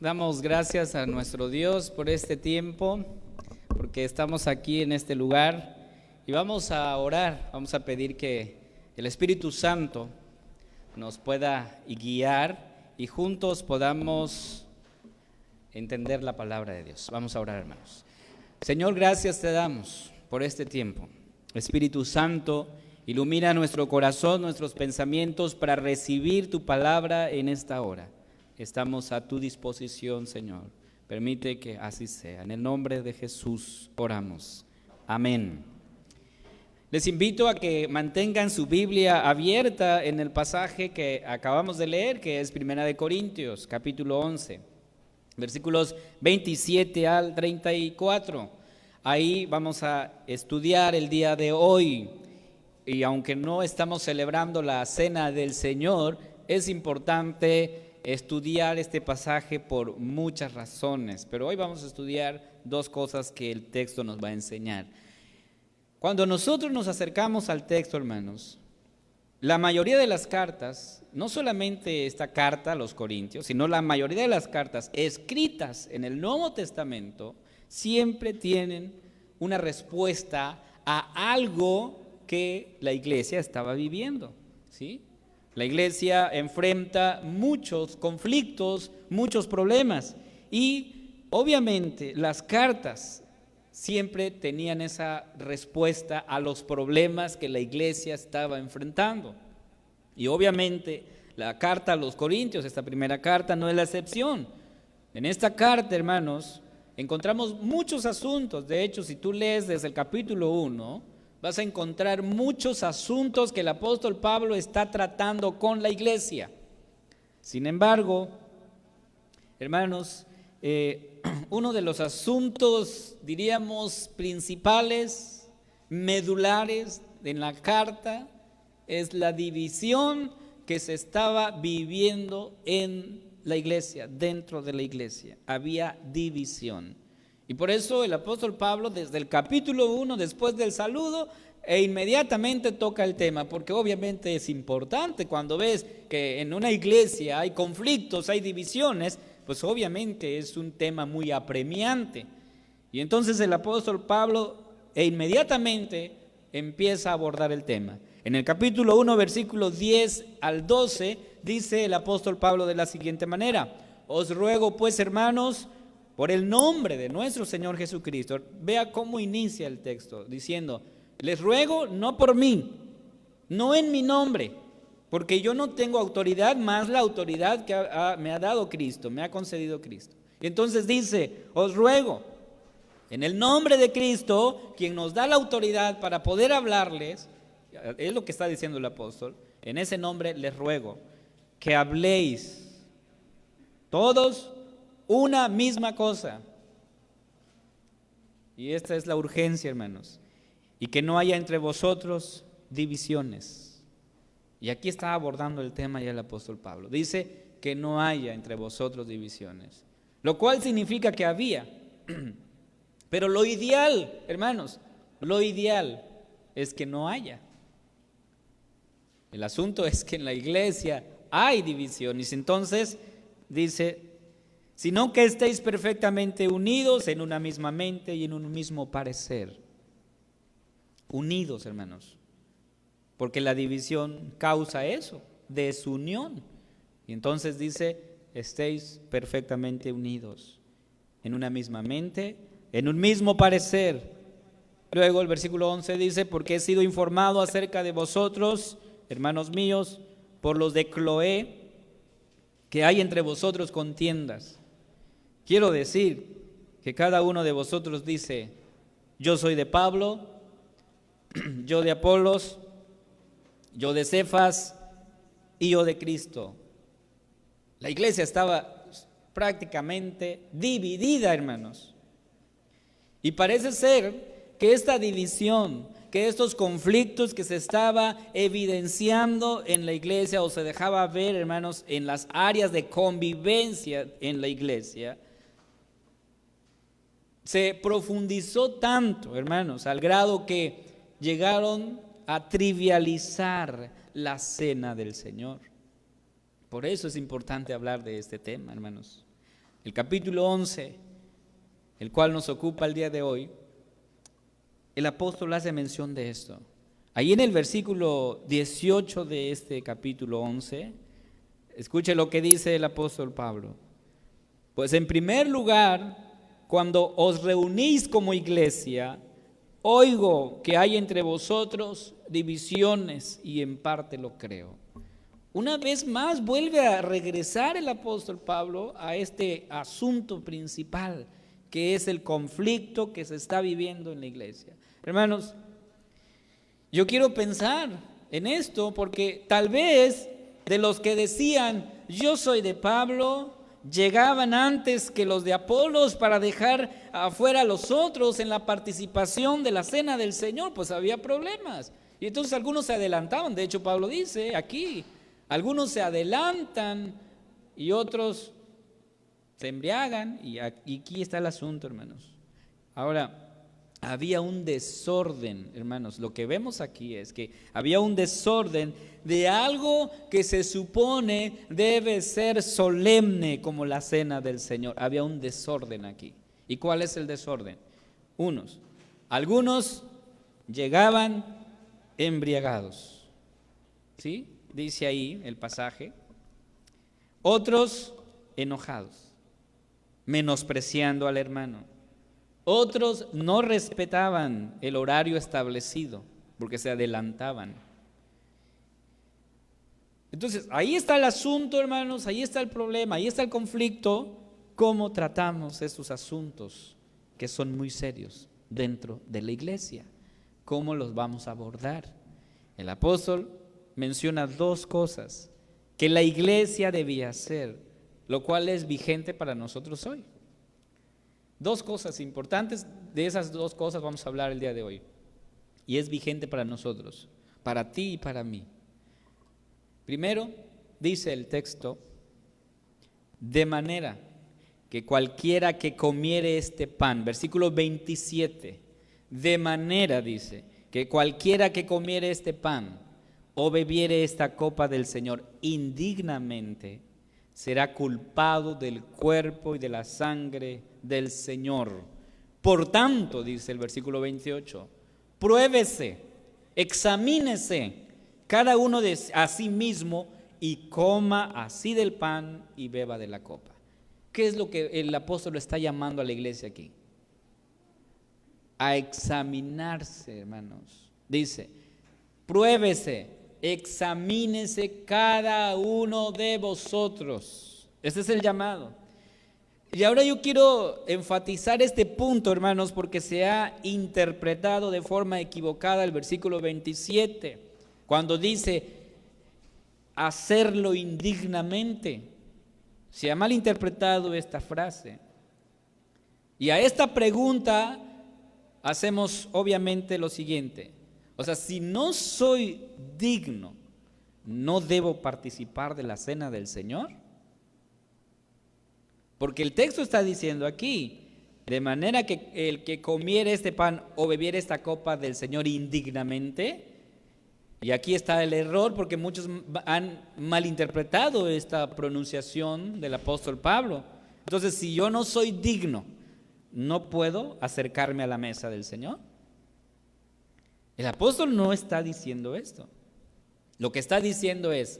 Damos gracias a nuestro Dios por este tiempo, porque estamos aquí en este lugar y vamos a orar, vamos a pedir que el Espíritu Santo nos pueda guiar y juntos podamos entender la palabra de Dios. Vamos a orar, hermanos. Señor, gracias te damos por este tiempo. Espíritu Santo, ilumina nuestro corazón, nuestros pensamientos para recibir tu palabra en esta hora. Estamos a tu disposición, Señor. Permite que así sea. En el nombre de Jesús oramos. Amén. Les invito a que mantengan su Biblia abierta en el pasaje que acabamos de leer, que es 1 Corintios, capítulo 11, versículos 27 al 34. Ahí vamos a estudiar el día de hoy. Y aunque no estamos celebrando la cena del Señor, es importante estudiar este pasaje por muchas razones, pero hoy vamos a estudiar dos cosas que el texto nos va a enseñar. Cuando nosotros nos acercamos al texto, hermanos, la mayoría de las cartas, no solamente esta carta a los Corintios, sino la mayoría de las cartas escritas en el Nuevo Testamento, siempre tienen una respuesta a algo que la iglesia estaba viviendo, ¿sí? La iglesia enfrenta muchos conflictos, muchos problemas y obviamente las cartas siempre tenían esa respuesta a los problemas que la iglesia estaba enfrentando. Y obviamente la carta a los Corintios, esta primera carta, no es la excepción. En esta carta, hermanos, encontramos muchos asuntos. De hecho, si tú lees desde el capítulo 1, vas a encontrar muchos asuntos que el apóstol Pablo está tratando con la iglesia. Sin embargo, hermanos, uno de los asuntos, diríamos, principales, medulares en la carta, es la división que se estaba viviendo en la iglesia, dentro de la iglesia. Había división. Y por eso el apóstol Pablo, desde el capítulo 1, después del saludo, inmediatamente toca el tema, porque obviamente es importante cuando ves que en una iglesia hay conflictos, hay divisiones, pues obviamente es un tema muy apremiante. Y entonces el apóstol Pablo inmediatamente empieza a abordar el tema. En el capítulo 1, versículos 10 al 12, dice el apóstol Pablo de la siguiente manera: os ruego pues, hermanos, por el nombre de nuestro Señor Jesucristo. Vea cómo inicia el texto, diciendo: les ruego no por mí, no en mi nombre, porque yo no tengo autoridad más la autoridad que me ha dado Cristo, me ha concedido Cristo. Y entonces dice: os ruego, en el nombre de Cristo, quien nos da la autoridad para poder hablarles, es lo que está diciendo el apóstol, en ese nombre les ruego que habléis todos una misma cosa. Y esta es la urgencia, hermanos. Y que no haya entre vosotros divisiones. Y aquí está abordando el tema ya el apóstol Pablo. Dice que no haya entre vosotros divisiones. Lo cual significa que había. Pero lo ideal, hermanos, lo ideal es que no haya. El asunto es que en la iglesia hay divisiones. Entonces dice: sino que estéis perfectamente unidos en una misma mente y en un mismo parecer. Unidos, hermanos, porque la división causa eso, desunión. Y entonces dice: estéis perfectamente unidos en una misma mente, en un mismo parecer. Luego el versículo 11 dice: porque he sido informado acerca de vosotros, hermanos míos, por los de Cloé, que hay entre vosotros contiendas. Quiero decir que cada uno de vosotros dice: yo soy de Pablo, yo de Apolos, yo de Cefas y yo de Cristo. La iglesia estaba prácticamente dividida, hermanos. Y parece ser que esta división, que estos conflictos que se estaba evidenciando en la iglesia o se dejaba ver, hermanos, en las áreas de convivencia en la iglesia, se profundizó tanto, hermanos, al grado que llegaron a trivializar la cena del Señor. Por eso es importante hablar de este tema, hermanos. el capítulo 11, el cual nos ocupa el día de hoy, el apóstol hace mención de esto. Ahí en el versículo 18 de este capítulo 11, escuche lo que dice el apóstol Pablo. Pues en primer lugar, cuando os reunís como iglesia, oigo que hay entre vosotros divisiones y en parte lo creo. Una vez más vuelve a regresar el apóstol Pablo a este asunto principal, que es el conflicto que se está viviendo en la iglesia. Hermanos, yo quiero pensar en esto porque tal vez de los que decían yo soy de Pablo, llegaban antes que los de Apolos para dejar afuera a los otros en la participación de la cena del Señor, pues había problemas. Y entonces algunos se adelantaban, de hecho Pablo dice aquí, algunos se adelantan y otros se embriagan, y aquí está el asunto, hermanos. Ahora, había un desorden, hermanos. Lo que vemos aquí es que había un desorden de algo que se supone debe ser solemne como la cena del Señor. Había un desorden aquí. ¿Y cuál es el desorden? Algunos llegaban embriagados, ¿sí? Dice ahí el pasaje. Otros enojados, menospreciando al hermano. Otros no respetaban el horario establecido porque se adelantaban. Entonces, ahí está el asunto, hermanos, ahí está el problema, ahí está el conflicto. ¿Cómo tratamos estos asuntos que son muy serios dentro de la iglesia? ¿Cómo los vamos a abordar? El apóstol menciona dos cosas que la iglesia debía hacer, lo cual es vigente para nosotros hoy. Dos cosas importantes, de esas dos cosas vamos a hablar el día de hoy. Y es vigente para nosotros, para ti y para mí. Primero, dice el texto, de manera que cualquiera que comiere este pan, versículo 27, de manera, dice, que cualquiera que comiere este pan o bebiere esta copa del Señor indignamente, será culpado del cuerpo y de la sangre del Señor. Por tanto, dice el versículo 28, pruébese, examínese cada uno a sí mismo y coma así del pan y beba de la copa. ¿Qué es lo que el apóstol está llamando a la iglesia aquí? A examinarse, hermanos. Dice, pruébese, examínese cada uno de vosotros. Ese es el llamado. Y ahora yo quiero enfatizar este punto, hermanos, porque se ha interpretado de forma equivocada el versículo 27, cuando dice hacerlo indignamente. Se ha malinterpretado esta frase. Y a esta pregunta hacemos obviamente lo siguiente. O sea, si no soy digno, ¿no debo participar de la cena del Señor? Porque el texto está diciendo aquí, de manera que el que comiere este pan o bebiere esta copa del Señor indignamente, y aquí está el error porque muchos han malinterpretado esta pronunciación del apóstol Pablo. Entonces, si yo no soy digno, ¿no puedo acercarme a la mesa del Señor? El apóstol no está diciendo esto. Lo que está diciendo es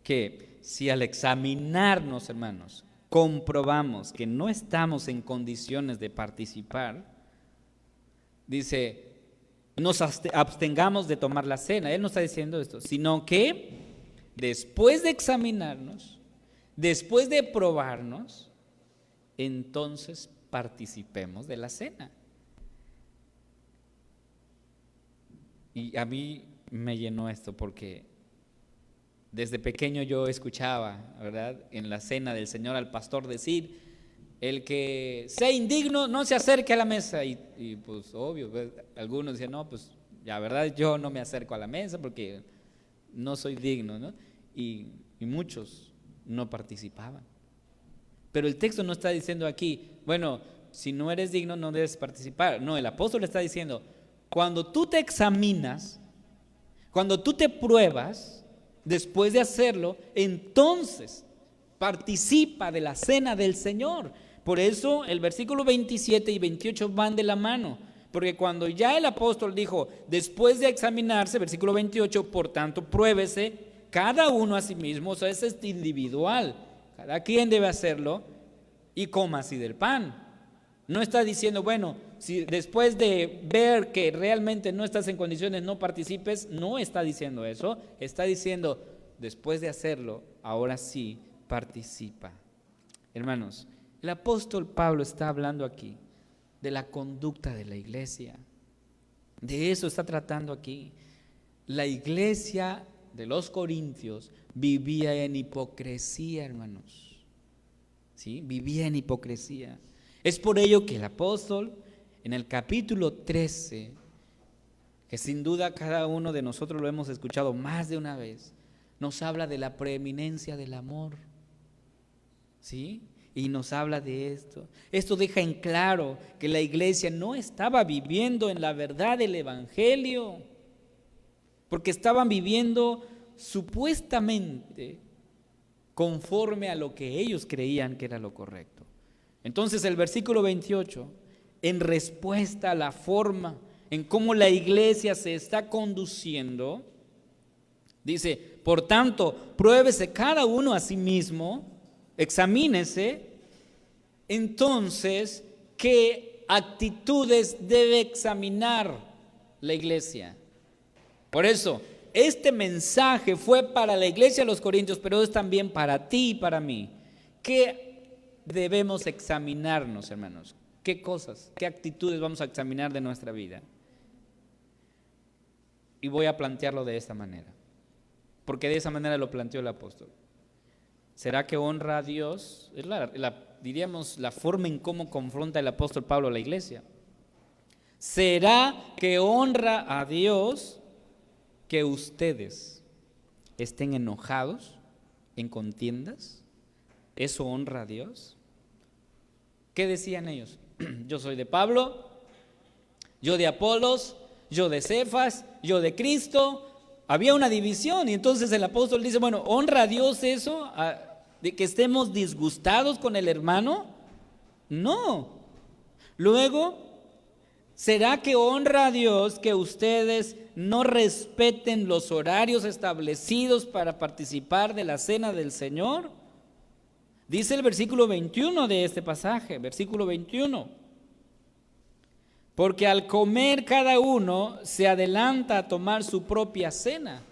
que si al examinarnos, hermanos, comprobamos que no estamos en condiciones de participar, dice, nos abstengamos de tomar la cena. Él no está diciendo esto, sino que después de examinarnos, después de probarnos, entonces participemos de la cena. Y a mí me llenó esto porque desde pequeño yo escuchaba, ¿verdad?, en la cena del Señor al pastor decir, el que sea indigno no se acerque a la mesa. Y pues obvio, pues, algunos decían, no, pues la verdad yo no me acerco a la mesa porque no soy digno, ¿no? Y muchos no participaban. Pero el texto no está diciendo aquí, bueno, si no eres digno no debes participar. No, el apóstol está diciendo, cuando tú te examinas, cuando tú te pruebas, después de hacerlo, entonces participa de la cena del Señor. Por eso el versículo 27 y 28 van de la mano. Porque cuando ya el apóstol dijo, después de examinarse, versículo 28, por tanto, pruébese cada uno a sí mismo, o sea, es individual. Cada quien debe hacerlo y coma así del pan. No está diciendo, bueno, si después de ver que realmente no estás en condiciones, no participes. No está diciendo eso. Está diciendo, después de hacerlo, ahora sí participa. Hermanos, el apóstol Pablo está hablando aquí de la conducta de la iglesia. De eso está tratando aquí. La iglesia de los Corintios vivía en hipocresía, hermanos. ¿Sí? Vivía en hipocresía. Es por ello que el apóstol, en el capítulo 13, que sin duda cada uno de nosotros lo hemos escuchado más de una vez, nos habla de la preeminencia del amor. ¿Sí? Y nos habla de esto. Esto deja en claro que la iglesia no estaba viviendo en la verdad del evangelio, porque estaban viviendo supuestamente conforme a lo que ellos creían que era lo correcto. Entonces el versículo 28, en respuesta a la forma en cómo la iglesia se está conduciendo, dice, por tanto, pruébese cada uno a sí mismo, examínese. Entonces, ¿qué actitudes debe examinar la iglesia? Por eso, este mensaje fue para la iglesia de los Corintios, pero es también para ti y para mí. ¿Qué debemos examinarnos, hermanos? ¿Qué cosas, qué actitudes vamos a examinar de nuestra vida? Y voy a plantearlo de esta manera, porque de esa manera lo planteó el apóstol. ¿Será que honra a Dios? Es diríamos la forma en cómo confronta el apóstol Pablo a la iglesia. ¿Será que honra a Dios que ustedes estén enojados, en contiendas? ¿Eso honra a Dios? ¿Qué decían ellos? Yo soy de Pablo, yo de Apolos, yo de Cefas, yo de Cristo. Había una división y entonces el apóstol dice, bueno, ¿honra a Dios eso? ¿De que estemos disgustados con el hermano? No. Luego, ¿será que honra a Dios que ustedes no respeten los horarios establecidos para participar de la cena del Señor? Dice el versículo 21 de este pasaje, versículo 21. Porque al comer cada uno se adelanta a tomar su propia cena.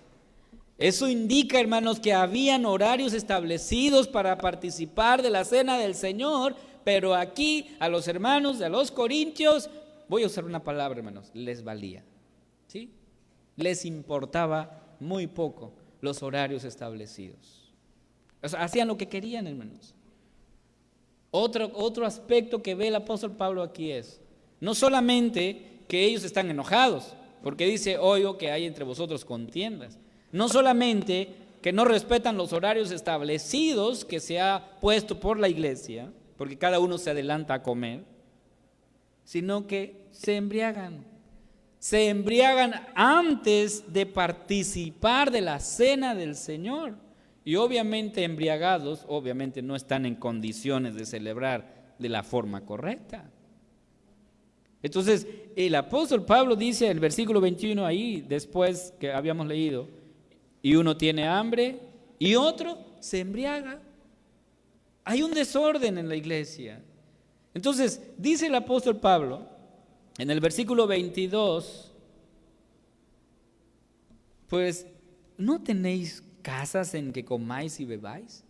Eso indica, hermanos, que habían horarios establecidos para participar de la cena del Señor, pero aquí a los hermanos, a los corintios, voy a usar una palabra, hermanos, les valía, ¿sí? Les importaba muy poco los horarios establecidos. O sea, hacían lo que querían, hermanos. Otro aspecto que ve el apóstol Pablo aquí es, no solamente que ellos están enojados, porque dice, oigo que hay entre vosotros contiendas. No solamente que no respetan los horarios establecidos que se ha puesto por la iglesia, porque cada uno se adelanta a comer, sino que se embriagan. Se embriagan antes de participar de la cena del Señor. Y obviamente embriagados, obviamente no están en condiciones de celebrar de la forma correcta. Entonces, el apóstol Pablo dice en el versículo 21 ahí, después que habíamos leído, y uno tiene hambre y otro se embriaga. Hay un desorden en la iglesia. Entonces, dice el apóstol Pablo en el versículo 22, pues, ¿no tenéis casas en que comáis y bebáis?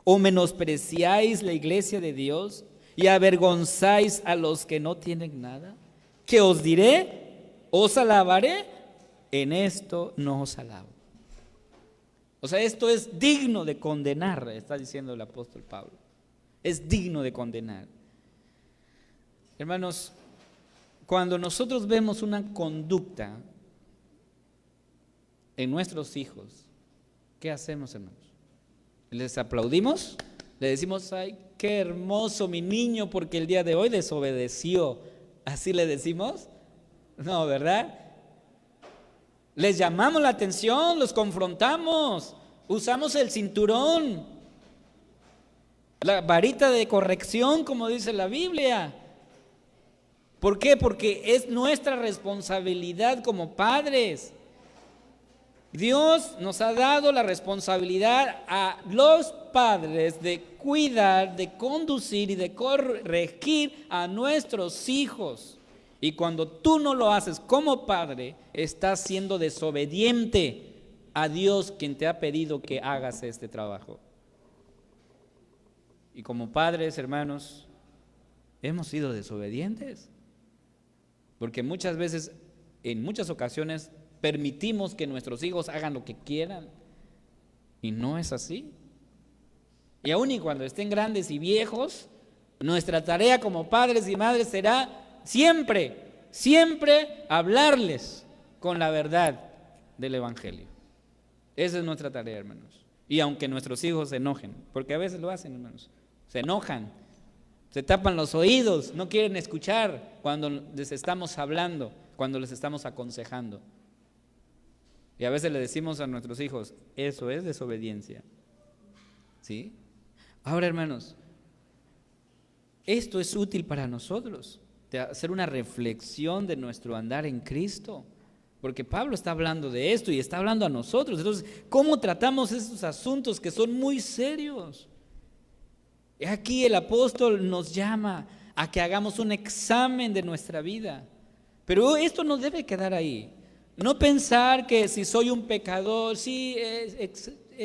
¿O menospreciáis la iglesia de Dios y avergonzáis a los que no tienen nada? ¿Qué os diré? ¿Os alabaré? En esto no os alabo. O sea, esto es digno de condenar, está diciendo el apóstol Pablo. Es digno de condenar. Hermanos, cuando nosotros vemos una conducta en nuestros hijos, ¿qué hacemos, hermanos? ¿Les aplaudimos? ¿Le decimos, ay, qué hermoso mi niño porque el día de hoy desobedeció? ¿Así le decimos? No, ¿verdad? Les llamamos la atención, los confrontamos, usamos el cinturón. La varita de corrección, como dice la Biblia. ¿Por qué? Porque es nuestra responsabilidad como padres. Dios nos ha dado la responsabilidad a los padres de cuidar, de conducir y de corregir a nuestros hijos. Y cuando tú no lo haces como padre, estás siendo desobediente a Dios, quien te ha pedido que hagas este trabajo. Y como padres, hermanos, hemos sido desobedientes. Porque muchas veces, en muchas ocasiones, permitimos que nuestros hijos hagan lo que quieran. Y no es así. Y aun y cuando estén grandes y viejos, nuestra tarea como padres y madres será siempre hablarles con la verdad del Evangelio. Esa es nuestra tarea, hermanos. Y aunque nuestros hijos se enojen, porque a veces lo hacen, hermanos, se enojan, se tapan los oídos, no quieren escuchar cuando les estamos hablando, cuando les estamos aconsejando. Y a veces le decimos a nuestros hijos, eso es desobediencia. ¿Sí? Ahora, hermanos, esto es útil para nosotros, de hacer una reflexión de nuestro andar en Cristo. Porque Pablo está hablando de esto y está hablando a nosotros. Entonces, ¿cómo tratamos estos asuntos que son muy serios? Aquí el apóstol nos llama a que hagamos un examen de nuestra vida. Pero esto no debe quedar ahí. No pensar que si soy un pecador, sí,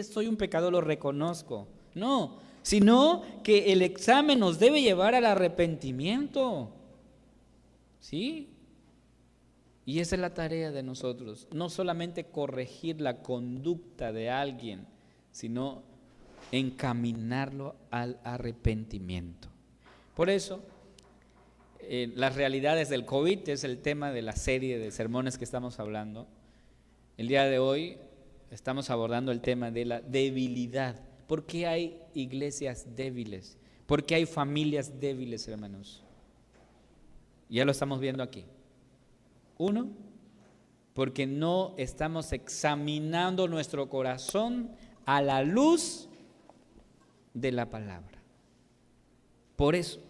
soy un pecador, lo reconozco. No, sino que el examen nos debe llevar al arrepentimiento. ¿Sí? Y esa es la tarea de nosotros. No solamente corregir la conducta de alguien, sino encaminarlo al arrepentimiento. Por eso, las realidades del COVID es el tema de la serie de sermones que estamos hablando. El día de hoy estamos abordando el tema de la debilidad. ¿Por qué hay iglesias débiles? ¿Por qué hay familias débiles, hermanos? Ya lo estamos viendo aquí. Uno, porque no estamos examinando nuestro corazón a la luz de la palabra. Por eso,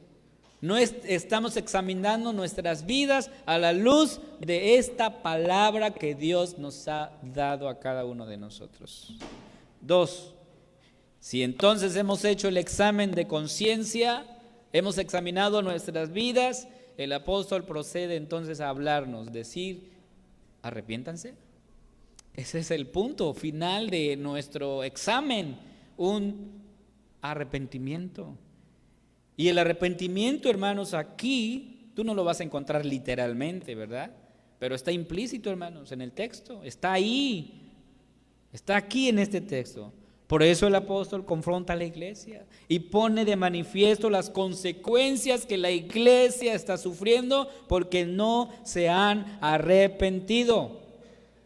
no estamos examinando nuestras vidas a la luz de esta palabra que Dios nos ha dado a cada uno de nosotros. Dos, si entonces hemos hecho el examen de conciencia, hemos examinado nuestras vidas, el apóstol procede entonces a hablarnos, decir, arrepiéntanse. Ese es el punto final de nuestro examen, un arrepentimiento. Y el arrepentimiento, hermanos, aquí tú no lo vas a encontrar literalmente, ¿verdad? Pero está implícito, hermanos, en el texto, está ahí, está aquí en este texto. Por eso el apóstol confronta a la iglesia y pone de manifiesto las consecuencias que la iglesia está sufriendo porque no se han arrepentido.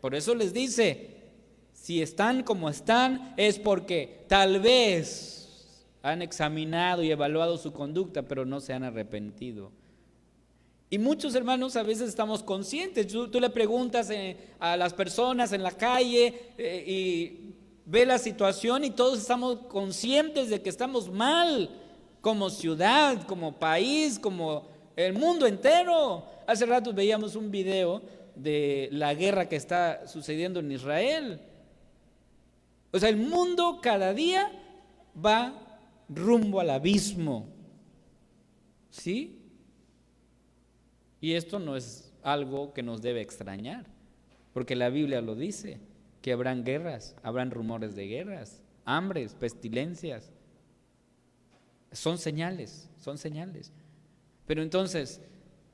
Por eso les dice, si están como están es porque tal vez han examinado y evaluado su conducta, pero no se han arrepentido. Y muchos hermanos a veces estamos conscientes. Tú le preguntas a las personas en la calle y ve la situación y todos estamos conscientes de que estamos mal como ciudad, como país, como el mundo entero. Hace rato veíamos un video de la guerra que está sucediendo en Israel. O sea, el mundo cada día va rumbo al abismo. ¿Sí? Y esto no es algo que nos debe extrañar, porque la Biblia lo dice, que habrán guerras, habrán rumores de guerras, hambres, pestilencias. Son señales, son señales. Pero entonces,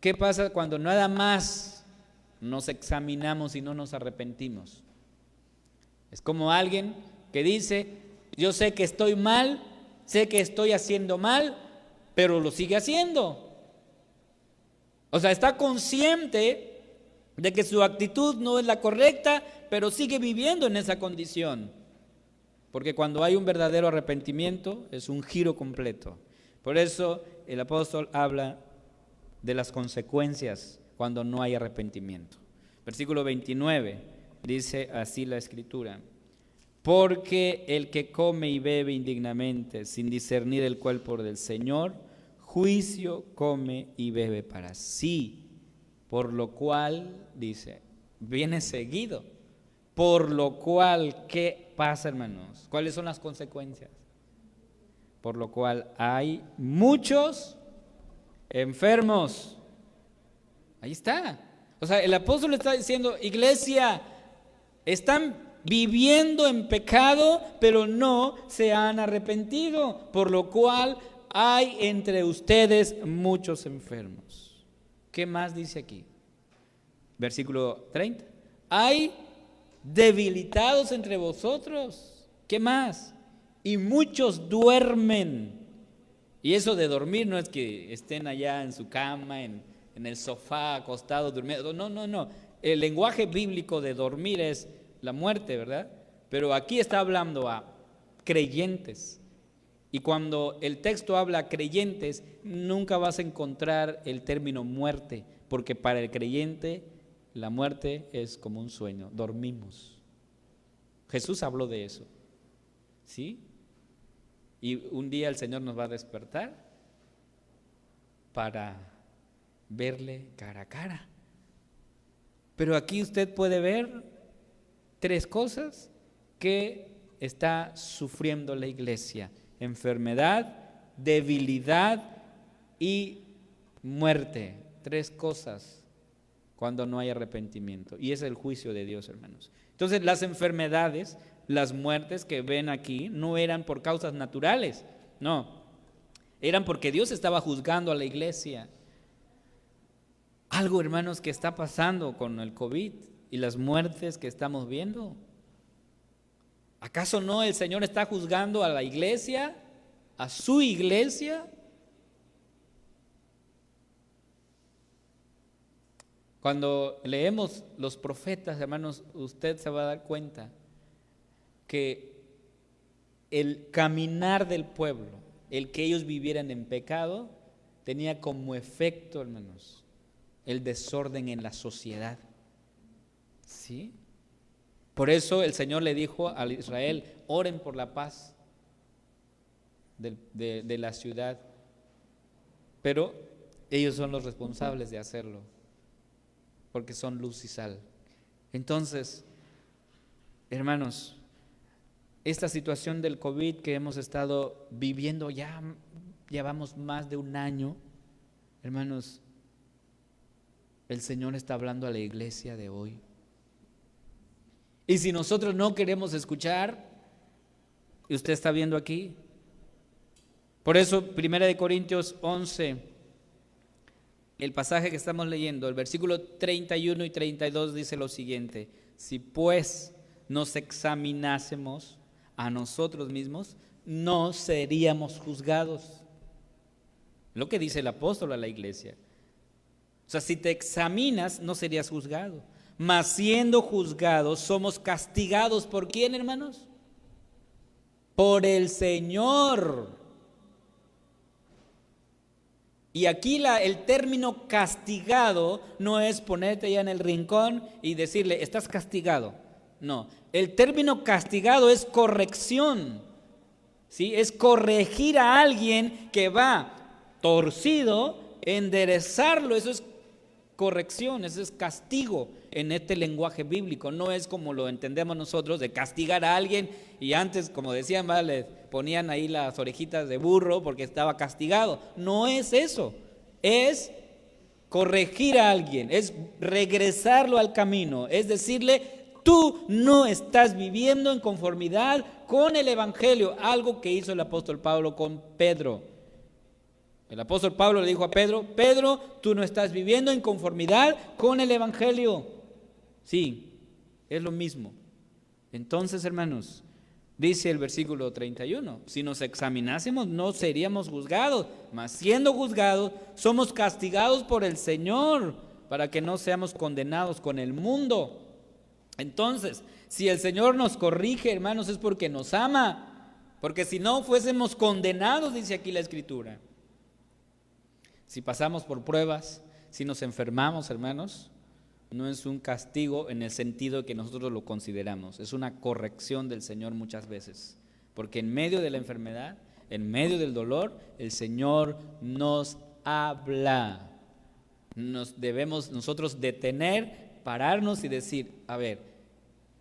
¿qué pasa cuando nada más nos examinamos y no nos arrepentimos? Es como alguien que dice, yo sé que estoy mal, sé que estoy haciendo mal, pero lo sigue haciendo. O sea, está consciente de que su actitud no es la correcta, pero sigue viviendo en esa condición. Porque cuando hay un verdadero arrepentimiento, es un giro completo. Por eso el apóstol habla de las consecuencias cuando no hay arrepentimiento. Versículo 29, dice así la Escritura: Porque el que come y bebe indignamente, sin discernir el cuerpo del Señor, juicio come y bebe para sí. Por lo cual, dice, viene seguido. Por lo cual, ¿qué pasa, hermanos? ¿Cuáles son las consecuencias? Por lo cual hay muchos enfermos. Ahí está. O sea, el apóstol está diciendo, iglesia, están viviendo en pecado, pero no se han arrepentido, por lo cual hay entre ustedes muchos enfermos. ¿Qué más dice aquí? Versículo 30. Hay debilitados entre vosotros. ¿Qué más? Y muchos duermen. Y eso de dormir no es que estén allá en su cama, en el sofá, acostados, durmiendo. No. El lenguaje bíblico de dormir es la muerte, ¿verdad? Pero aquí está hablando a creyentes. Y cuando el texto habla a creyentes, nunca vas a encontrar el término muerte, porque para el creyente la muerte es como un sueño, dormimos. Jesús habló de eso, ¿sí? Y un día el Señor nos va a despertar para verle cara a cara. Pero aquí usted puede ver 3 cosas que está sufriendo la iglesia: enfermedad, debilidad y muerte. 3 cosas cuando no hay arrepentimiento. Y es el juicio de Dios, hermanos. Entonces, las enfermedades, las muertes que ven aquí no eran por causas naturales, no, eran porque Dios estaba juzgando a la iglesia. Algo, hermanos, que está pasando con el COVID y las muertes que estamos viendo. ¿Acaso no el Señor está juzgando a la iglesia, a su iglesia? Cuando leemos los profetas, hermanos, usted se va a dar cuenta que el caminar del pueblo, el que ellos vivieran en pecado, tenía como efecto, hermanos, el desorden en la sociedad. ¿Sí? Por eso el Señor le dijo a Israel: oren por la paz de la ciudad. Pero ellos son los responsables de hacerlo, porque son luz y sal. Entonces, hermanos, esta situación del COVID que hemos estado viviendo, ya llevamos más de un año, hermanos, el Señor está hablando a la iglesia de hoy. Y si nosotros no queremos escuchar, y usted está viendo aquí, por eso 1 Corintios 11, el pasaje que estamos leyendo, el versículo 31 y 32 dice lo siguiente: si pues nos examinásemos a nosotros mismos, no seríamos juzgados. Lo que dice el apóstol a la iglesia. O sea, si te examinas, no serías juzgado. Mas siendo juzgados, somos castigados. ¿Por quién, hermanos? Por el Señor. Y aquí el término castigado no es ponerte ya en el rincón y decirle, estás castigado. No, el término castigado es corrección, ¿sí? Es corregir a alguien que va torcido, enderezarlo. Eso es corrección, eso es castigo en este lenguaje bíblico. No es como lo entendemos nosotros, de castigar a alguien y antes, como decían, le ponían ahí las orejitas de burro porque estaba castigado. No es eso, es corregir a alguien, es regresarlo al camino, es decirle: tú no estás viviendo en conformidad con el Evangelio. Algo que hizo el apóstol Pablo con Pedro. El apóstol Pablo le dijo a Pedro: Pedro, tú no estás viviendo en conformidad con el Evangelio. Sí, es lo mismo. Entonces, hermanos, dice el versículo 31, si nos examinásemos no seríamos juzgados, mas siendo juzgados somos castigados por el Señor, para que no seamos condenados con el mundo. Entonces, si el Señor nos corrige, hermanos, es porque nos ama, porque si no fuésemos condenados, dice aquí la Escritura. Si pasamos por pruebas, si nos enfermamos, hermanos, no es un castigo en el sentido que nosotros lo consideramos, es una corrección del Señor muchas veces, porque en medio de la enfermedad, en medio del dolor, el Señor nos habla. Nos debemos nosotros detener, pararnos y decir, a ver,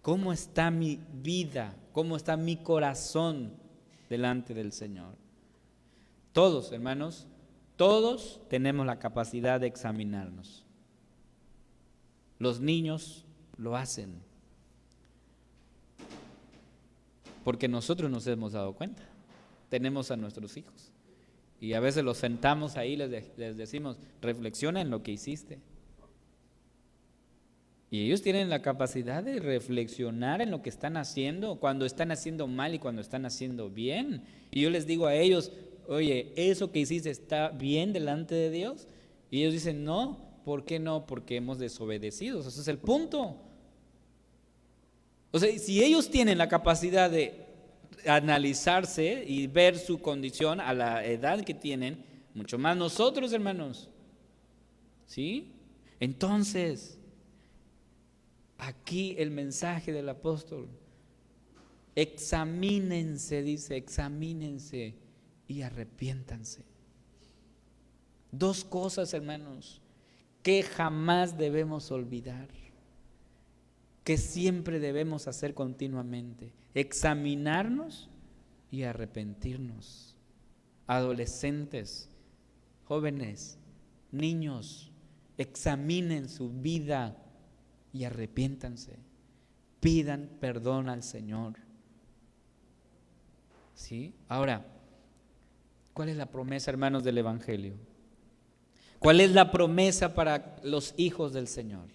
¿cómo está mi vida? ¿Cómo está mi corazón delante del Señor? Todos, hermanos, todos tenemos la capacidad de examinarnos. Los niños lo hacen porque nosotros nos hemos dado cuenta. Tenemos a nuestros hijos y a veces los sentamos ahí y les decimos, reflexiona en lo que hiciste. Y ellos tienen la capacidad de reflexionar en lo que están haciendo, cuando están haciendo mal y cuando están haciendo bien. Y yo les digo a ellos, oye, ¿eso que hiciste está bien delante de Dios? Y ellos dicen, no. ¿Por qué no? Porque hemos desobedecido. Ese es el punto. O sea, si ellos tienen la capacidad de analizarse y ver su condición a la edad que tienen, mucho más nosotros, hermanos. ¿Sí? Entonces, aquí el mensaje del apóstol, examínense, dice, examínense y arrepiéntanse. Dos cosas, hermanos, que jamás debemos olvidar, que siempre debemos hacer continuamente: examinarnos y arrepentirnos. Adolescentes, jóvenes, niños, examinen su vida y arrepiéntanse, pidan perdón al Señor. ¿Sí? Ahora, ¿cuál es la promesa, hermanos, del Evangelio? ¿Cuál es la promesa para los hijos del Señor?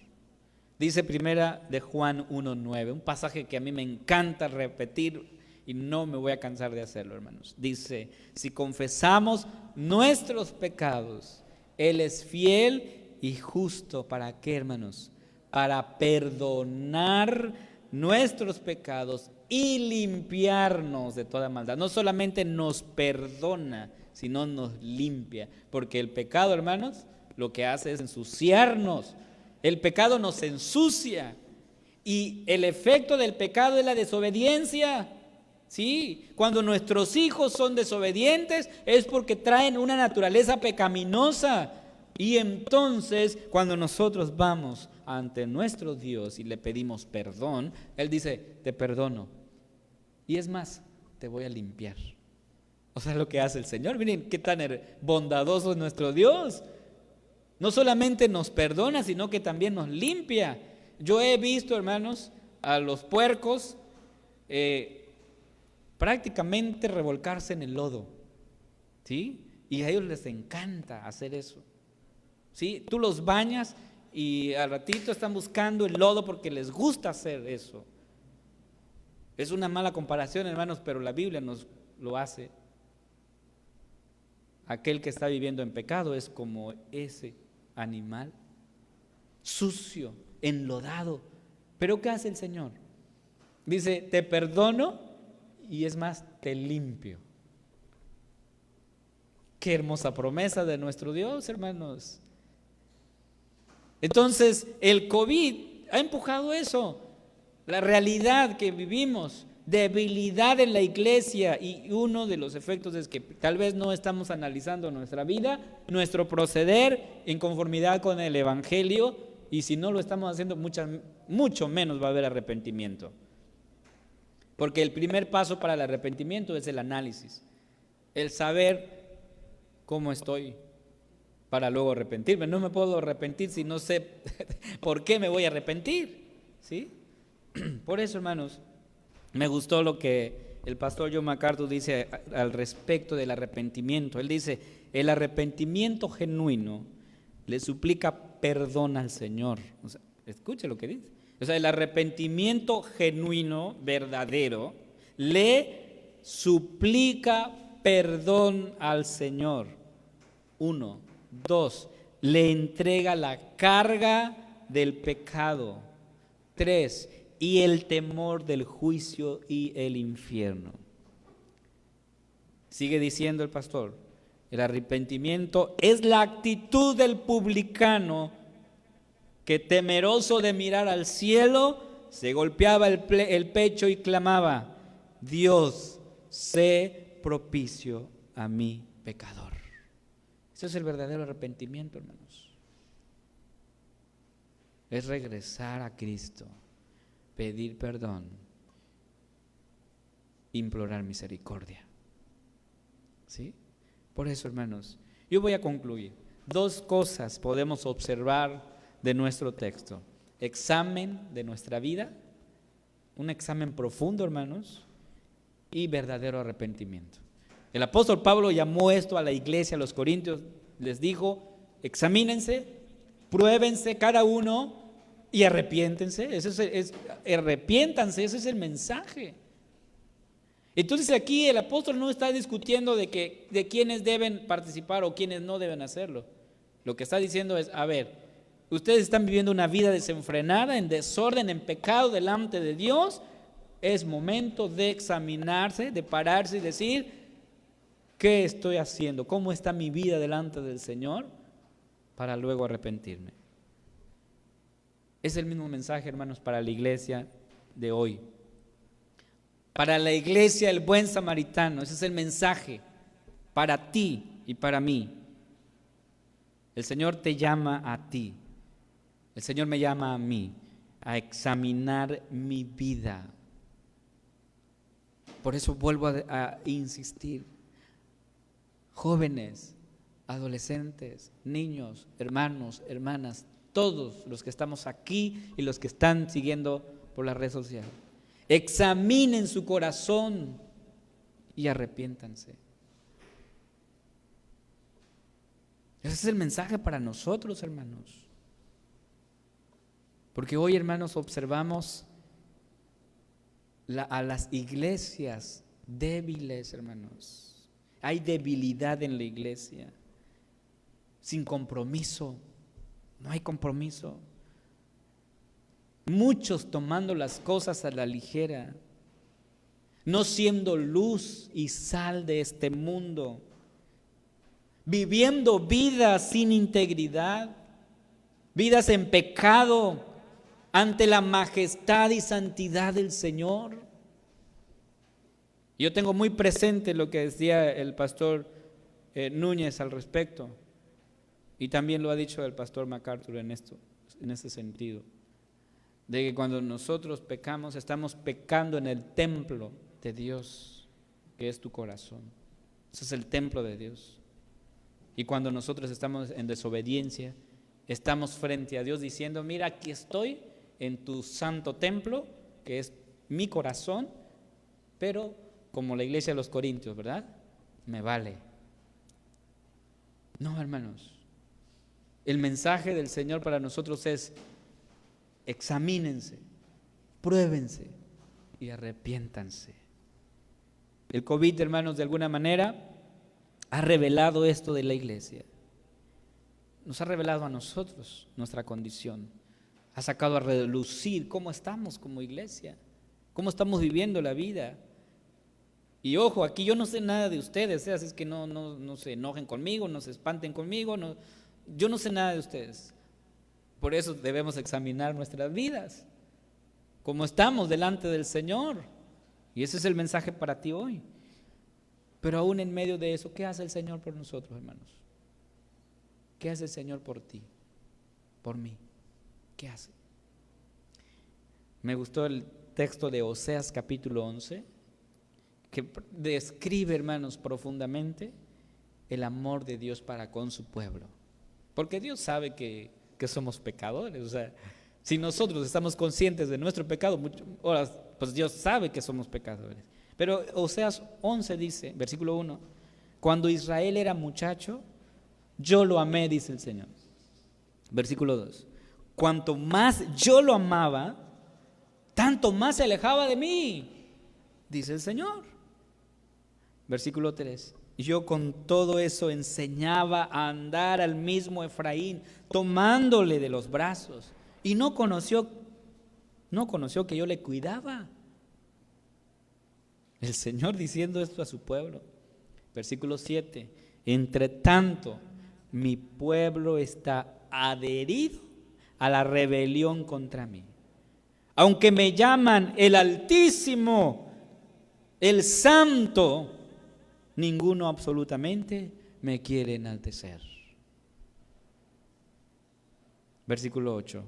Dice primera de Juan 1:9, un pasaje que a mí me encanta repetir y no me voy a cansar de hacerlo, hermanos. Dice, si confesamos nuestros pecados, Él es fiel y justo. ¿Para qué, hermanos? Para perdonar nuestros pecados y limpiarnos de toda maldad. No solamente nos perdona, sino nos limpia, porque el pecado, hermanos, lo que hace es ensuciarnos. El pecado nos ensucia y el efecto del pecado es la desobediencia. Sí, cuando nuestros hijos son desobedientes es porque traen una naturaleza pecaminosa. Y entonces, cuando nosotros vamos ante nuestro Dios y le pedimos perdón, Él dice, te perdono. Y es más, te voy a limpiar. O sea, lo que hace el Señor. Miren qué tan bondadoso es nuestro Dios. No solamente nos perdona, sino que también nos limpia. Yo he visto, hermanos, a los puercos prácticamente revolcarse en el lodo, ¿sí? Y a ellos les encanta hacer eso, ¿sí? Tú los bañas y al ratito están buscando el lodo porque les gusta hacer eso. Es una mala comparación, hermanos, pero la Biblia nos lo hace. Aquel que está viviendo en pecado es como ese animal, sucio, enlodado. ¿Pero qué hace el Señor? Dice, te perdono y es más, te limpio. Qué hermosa promesa de nuestro Dios, hermanos. Entonces, el COVID ha empujado eso, la realidad que vivimos, debilidad en la iglesia, y uno de los efectos es que tal vez no estamos analizando nuestra vida, nuestro proceder en conformidad con el Evangelio, y si no lo estamos haciendo, mucho menos va a haber arrepentimiento. Porque el primer paso para el arrepentimiento es el análisis, el saber cómo estoy para luego arrepentirme. No me puedo arrepentir si no sé por qué me voy a arrepentir, ¿sí? Por eso, hermanos, me gustó lo que el pastor John MacArthur dice al respecto del arrepentimiento. Él dice, el arrepentimiento genuino le suplica perdón al Señor. O sea, escuche lo que dice. O sea, el arrepentimiento genuino, verdadero, le suplica perdón al Señor. 1, 2, le entrega la carga del pecado. 3, y el temor del juicio y el infierno. Sigue diciendo el pastor, el arrepentimiento es la actitud del publicano que temeroso de mirar al cielo, se golpeaba el pecho y clamaba: Dios, sé propicio a mi pecador. Ese es el verdadero arrepentimiento, hermanos. Es regresar a Cristo, pedir perdón, implorar misericordia. ¿Sí? Por eso, hermanos, yo voy a concluir. 2 cosas podemos observar de nuestro texto: examen de nuestra vida, un examen profundo, hermanos, y verdadero arrepentimiento. El apóstol Pablo llamó esto a la iglesia, a los corintios, les dijo: examínense, pruébense cada uno y arrepiéntense. Arrepiéntanse, ese es el mensaje. Entonces aquí el apóstol no está discutiendo de quiénes deben participar o quiénes no deben hacerlo. Lo que está diciendo es: a ver, ustedes están viviendo una vida desenfrenada, en desorden, en pecado delante de Dios. Es momento de examinarse, de pararse y decir: ¿qué estoy haciendo? ¿Cómo está mi vida delante del Señor? Para luego arrepentirme. Es el mismo mensaje, hermanos, para la iglesia de hoy. Para la iglesia el buen samaritano, ese es el mensaje para ti y para mí. El Señor te llama a ti, el Señor me llama a mí a examinar mi vida. Por eso vuelvo a insistir: jóvenes, adolescentes, niños, hermanos, hermanas, todos los que estamos aquí y los que están siguiendo por las redes sociales, examinen su corazón y arrepiéntanse. Ese es el mensaje para nosotros, hermanos. Porque hoy, hermanos, observamos a las iglesias débiles, hermanos. Hay debilidad en la iglesia, sin compromiso. No hay compromiso. Muchos tomando las cosas a la ligera, no siendo luz y sal de este mundo, viviendo vidas sin integridad, vidas en pecado ante la majestad y santidad del Señor. Yo tengo muy presente lo que decía el pastor Núñez al respecto, y también lo ha dicho el pastor MacArthur en ese sentido, de que cuando nosotros pecamos, estamos pecando en el templo de Dios, que es tu corazón. Ese es el templo de Dios. Y cuando nosotros estamos en desobediencia, estamos frente a Dios diciendo: mira, aquí estoy en tu santo templo, que es mi corazón, pero como la iglesia de los Corintios, ¿verdad? Me vale. No, hermanos. El mensaje del Señor para nosotros es: examínense, pruébense y arrepiéntanse. El COVID, hermanos, de alguna manera ha revelado esto de la iglesia. Nos ha revelado a nosotros nuestra condición. Ha sacado a relucir cómo estamos como iglesia, cómo estamos viviendo la vida. Y ojo, aquí yo no sé nada de ustedes, así es que no se enojen conmigo, no se espanten conmigo, yo no sé nada de ustedes. Por eso debemos examinar nuestras vidas, cómo estamos delante del Señor. Y ese es el mensaje para ti hoy. Pero aún en medio de eso, ¿qué hace el Señor por nosotros, hermanos? ¿Qué hace el Señor por ti, por mí? ¿Qué hace? Me gustó el texto de Oseas capítulo 11, que describe, hermanos, profundamente el amor de Dios para con su pueblo. Porque Dios sabe que somos pecadores. O sea, si nosotros estamos conscientes de nuestro pecado, pues Dios sabe que somos pecadores. Pero Oseas 11 dice, versículo 1: cuando Israel era muchacho, yo lo amé, dice el Señor. Versículo 2: cuanto más yo lo amaba, tanto más se alejaba de mí, dice el Señor. Versículo 3: yo con todo eso enseñaba a andar al mismo Efraín, tomándole de los brazos, y no conoció que yo le cuidaba. El Señor diciendo esto a su pueblo. Versículo 7: entre tanto mi pueblo está adherido a la rebelión contra mí. Aunque me llaman el Altísimo, el Santo, ninguno absolutamente me quiere enaltecer. Versículo 8.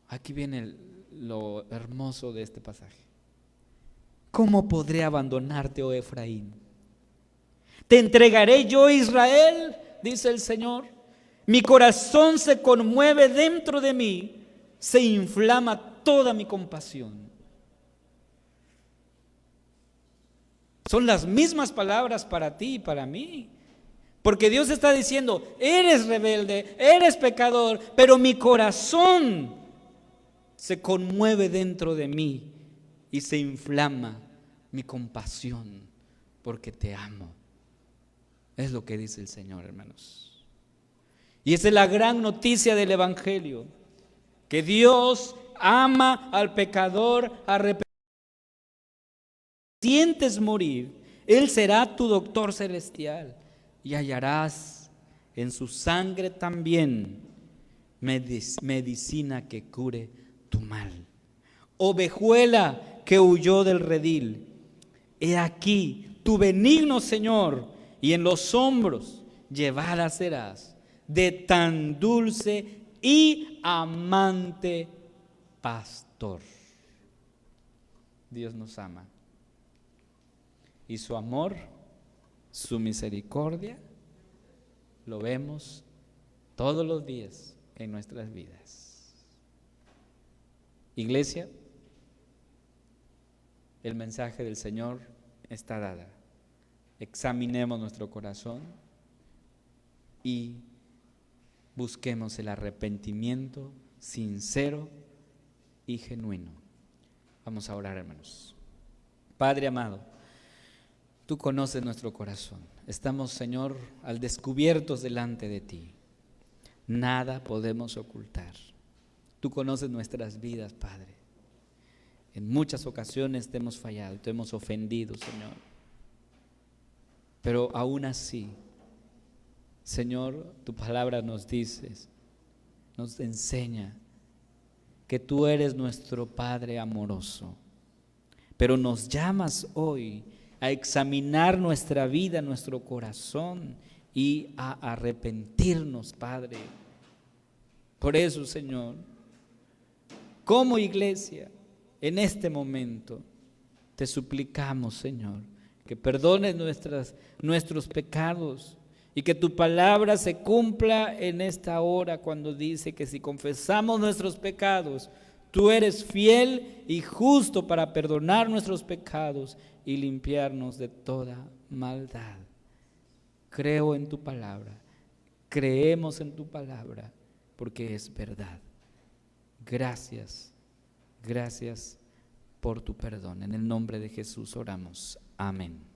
Aquí viene lo hermoso de este pasaje. ¿Cómo podré abandonarte, oh Efraín? ¿Te entregaré yo, Israel?, dice el Señor. Mi corazón se conmueve dentro de mí, se inflama toda mi compasión. Son las mismas palabras para ti y para mí. Porque Dios está diciendo, eres rebelde, eres pecador, pero mi corazón se conmueve dentro de mí y se inflama mi compasión porque te amo. Es lo que dice el Señor, hermanos. Y esa es la gran noticia del Evangelio, que Dios ama al pecador arrepentido. Si sientes morir, Él será tu doctor celestial y hallarás en su sangre también medicina que cure tu mal. Ovejuela que huyó del redil, he aquí tu benigno Señor, y en los hombros llevada serás de tan dulce y amante pastor. Dios nos ama. Y su amor, su misericordia, lo vemos todos los días en nuestras vidas. Iglesia, el mensaje del Señor está dado. Examinemos nuestro corazón y busquemos el arrepentimiento sincero y genuino. Vamos a orar, hermanos. Padre amado, tú conoces nuestro corazón. Estamos, Señor, al descubierto delante de ti. Nada podemos ocultar. Tú conoces nuestras vidas, Padre. En muchas ocasiones te hemos fallado, te hemos ofendido, Señor. Pero aún así, Señor, tu palabra nos dice, nos enseña que tú eres nuestro Padre amoroso. Pero nos llamas hoy a examinar nuestra vida, nuestro corazón y a arrepentirnos, Padre. Por eso, Señor, como iglesia, en este momento te suplicamos, Señor, que perdones nuestros pecados y que tu palabra se cumpla en esta hora cuando dice que si confesamos nuestros pecados, tú eres fiel y justo para perdonar nuestros pecados y limpiarnos de toda maldad. Creo en tu palabra, creemos en tu palabra porque es verdad. Gracias, gracias por tu perdón. En el nombre de Jesús oramos. Amén.